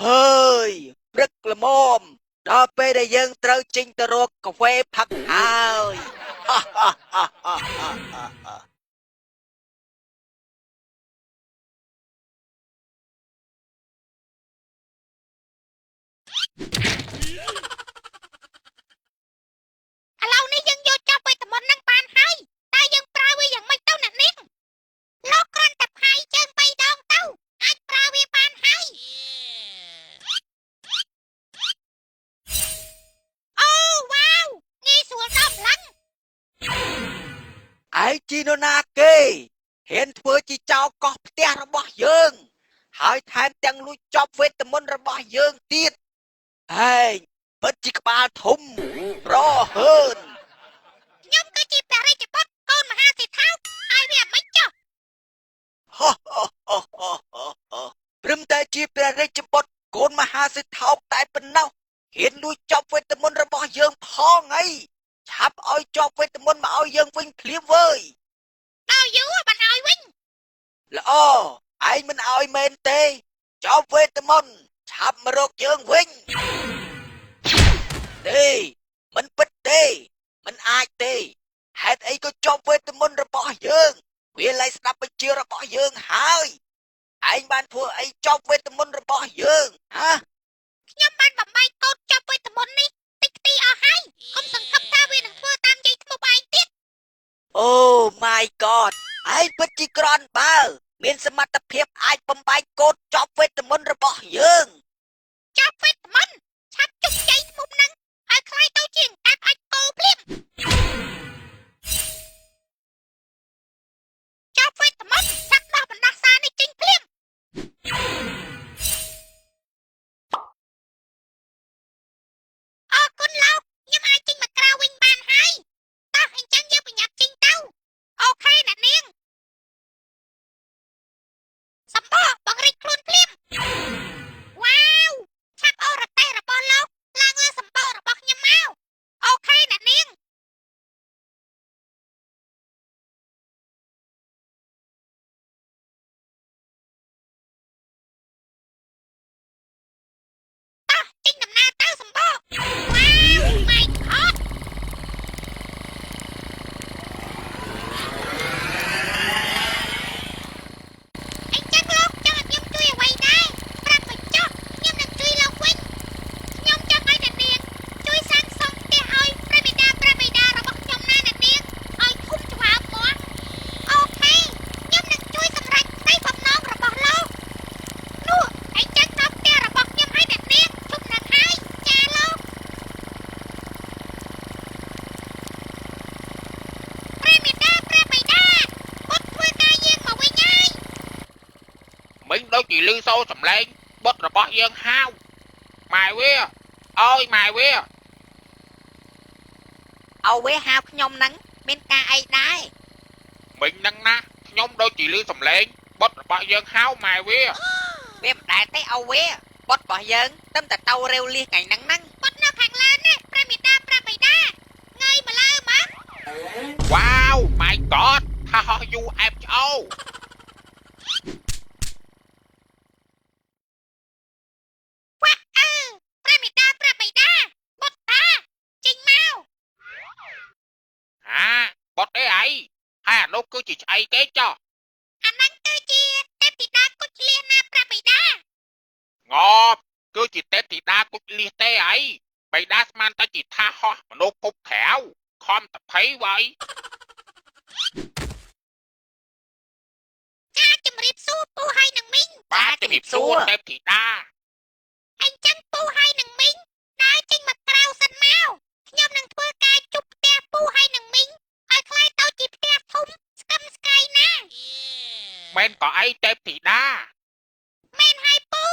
hơi rất là mồm đó bây giờ dânត្រូវចេញទៅរកកាហ្វេផឹកហើយឥឡូវនេះយើងយកចាប់វីតាមីននឹងបានហើយតែយើងប្រើវាយ៉ាងម៉េចទៅអ្នកនាងលោកគ្រាន់តែផាយជើង3 ដងទៅអាចប្រើវាបានហើយអូវ៉ាវងាយស្រួលដល់ម្លឹងឯជីនរណាគេហ៊ានធ្វើជាចោរកោះផ្ទះរបស់យើងហើយថែមទាំងលួចចប់វេទមន្តរបស់យើងទៀតឯងពិតជាក្បាលធំរហើនខ្ញុំគឺជាព្រះរាជបុត្រកូនមហាសេដ្ឋោហើយវាមិនចុះព្រមតែជាព្រះរាជបុត្រកូនមហាសេដ្ឋោតែប៉ុណ្ណោះហ៊ានលួចចប់វេទមន្តរបស់យើងផងអីឆាប់ឲ្យចប់វេទមន្តមកឲ្យយើងវិញភ្លាមវើយដល់យូរបានឲ្យវិញល្អឯងមិនឲ្យមែនទេចប់វេទមន្តឆាប់មករកយើងវិញទេមិនពិតទេមិនអាចទេហេតុអីក៏ចប់វេទមន្តរបស់យើងវាលែងស្ដាប់បញ្ជារបស់យើងហើយឯងបានធ្វើអីចប់វេទមន្តរបស់យើងហាខ្ញុំបានបំបីកូនចប់វេទមន្តនេះតិចទីអស់ហើយកុំសង្ឃឹមថាវានឹងធ្វើតាមយាយធ្មប់ឯងទៀតអូ my god ឯងពិតជាក្រន់បើមានសមត្ថភាពអាចបំបែកកូនចប់វេទមន្តរបស់យើងចប់វេទមន្តឆាប់ជុំយាយធ្មប់នឹងហើយខ្លាយទៅជាកាប់អាចគោភ្លាមចប់វេទមន្តឆាប់ដោះបណ្ដាសានេះចេញភ្លាមអរគុណលោកខ្ញុំអាចចេញមកក្រៅវិញបានហើយតោះអញ្ចឹងយើងប្រញាប់ចេញទៅអូខេអ្នកនាងសម្បកបង្រិចខ្លួនភ្លាមវ៉ាវឆាប់អូរ៉ាតេរបស់លោកឡើងលើសម្បករបស់ខ្ញុំមកអូខេអ្នកនាងតោះចេញដំណើរទៅសម្បកវ៉ាវ my god អញ្ចឹងលោកចង់ឲ្យខ្ញុំជួយអ្វីដែរប្រាប់មកចុះខ្ញុំនឹងជួយលោកវិញខ្ញុំចង់ឲ្យអ្នកនាងជួយសាងសង់ផ្ទះឲ្យព្រះបិតារបស់ខ្ញុំណាអ្នកនាងឲ្យធំច្បើមមកអូខេខ្ញុំនឹងជួយសម្រេចក្តីបំណងរបស់លោកនោះអញ្ចឹងដល់ផ្ទះរបស់ខ្ញុំឲ្យអ្នកនាងជុំនឹងហើយចាលោកព្រះបិតាពុតធ្វើការយើងមកវិញហើយ មិញដូចជាលឺសូរសំឡេងបុតរបស់យើងហៅម៉ែវាអើយម៉ែវាអូវេហៅខ្ញុំហ្នឹងមានការអីដែរមិញហ្នឹងណាខ្ញុំដូចជាលឺសំឡេងបុតរបស់យើងហៅម៉ែវាវាមិនដែរទេអូវេបុតរបស់យើងទឹមតែទៅរាវលៀសថ្ងៃហ្នឹងបុតនៅខាងលើនេះព្រះបិតាងើយមកលើមក វ៉ាវ my god ថាហោះយូអែបឆ្អោវ៉ាអើព្រះបិតាបុតតាចេញមក ហាបុតអីអីហើយអានោះគឺជាឆ្អីគេចោះអាហ្នឹងគឺជាទេពធីតាគុជលៀសណាព្រះបិតាងប់គឺជាទេពធីតាគុជលៀសទេអីបិតាស្មានតែជាថាហោះមនុស្សភពក្រៅខំតភ័យវ៉ៃចាជំរាបសួរពូហើយនឹងមីងបាទជំរាបសួរទេពធីតាអញ្ចឹងពូហើយនឹងមីងដើរចេញមកក្រៅសិនមកខ្ញុំនឹងធ្វើការជប់ផ្ទះពូហើយនឹងមីងឲ្យខ្លាយទៅជាផ្ទះធំស្កឹមស្កៃណាមែនក៏អីទេពធីតាមែនហើយពូ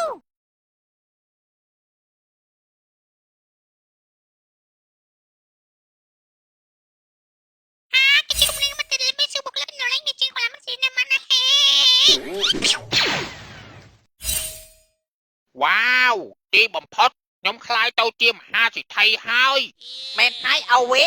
cái chuyện này mà từ bên siêu bục lên nó lấy cái chuyện của làm gì nè mà nó hè វ៉ាវទីបំផុតខ្ញុំខ្លាយទៅជាមហាសិទ្ធិហើយមែនហើយអូវេ